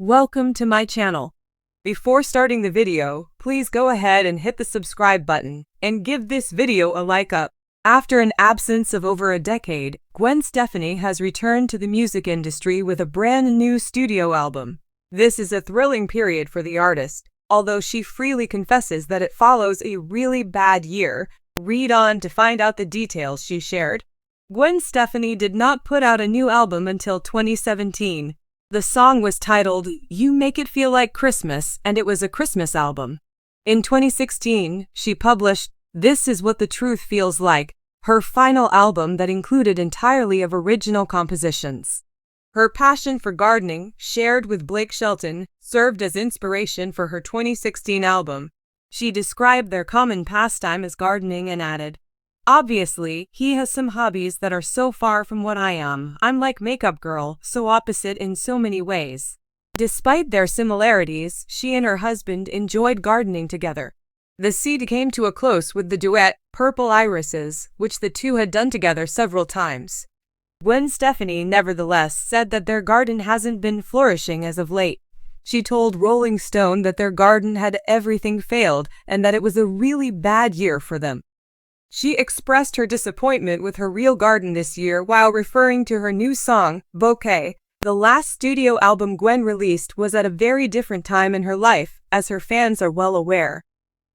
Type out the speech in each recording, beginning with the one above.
Welcome to my channel. Before starting the video, please go ahead and hit the subscribe button and give this video a like up. After an absence of over a decade, Gwen Stefani has returned to the music industry with a brand new studio album. This is a thrilling period for the artist, although she freely confesses that it follows a really bad year. Read on to find out the details she shared. Gwen Stefani did not put out a new album until 2017. The song was titled "You Make It Feel Like Christmas," and it was a Christmas album. In 2016, she published "This Is What the Truth Feels Like," her final album that included entirely of original compositions. Her passion for gardening, shared with Shelton, served as inspiration for her 2016 album. She described their common pastime as gardening and added, "Obviously, he has some hobbies that are so far from what I am. I'm like makeup girl, so opposite in so many ways." Despite their similarities, she and her husband enjoyed gardening together. The seed came to a close with the duet, "Purple Irises," which the two had done together several times. Gwen Stefani nevertheless said that their garden hasn't been flourishing as of late. She told Rolling Stone that their garden had everything failed and that it was a really bad year for them. She expressed her disappointment with her real garden this year while referring to her new song, "Bouquet." The last studio album Gwen released was at a very different time in her life, as her fans are well aware.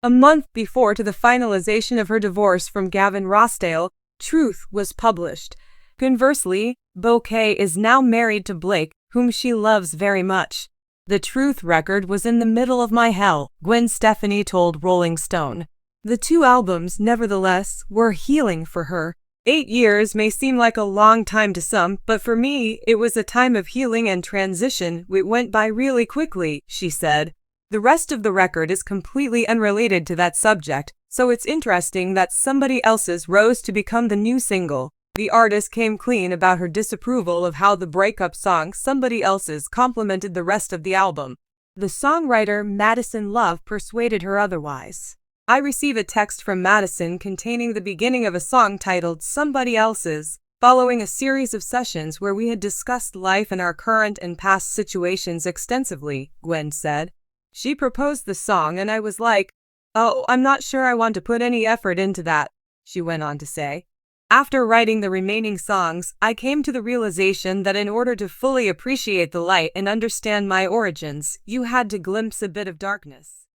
A month before to the finalization of her divorce from Gavin Rossdale, "Truth" was published. Conversely, Bouquet is now married to Blake, whom she loves very much. "The Truth record was in the middle of my hell," Gwen Stefani told Rolling Stone. The two albums, nevertheless, were healing for her. 8 years may seem like a long time to some, but for me, it was a time of healing and transition. It went by really quickly, she said. The rest of the record is completely unrelated to that subject, so it's interesting that somebody else's rose to become the new single. The artist came clean about her disapproval of how the breakup song "Somebody Else's" complemented the rest of the album. The songwriter Madison Love persuaded her otherwise. "I receive a text from Madison containing the beginning of a song titled "Somebody Else's," following a series of sessions where we had discussed life and our current and past situations extensively," Gwen said. "She proposed the song and I was like, oh, I'm not sure I want to put any effort into that," she went on to say. "After writing the remaining songs, I came to the realization that in order to fully appreciate the light and understand my origins, you had to glimpse a bit of darkness."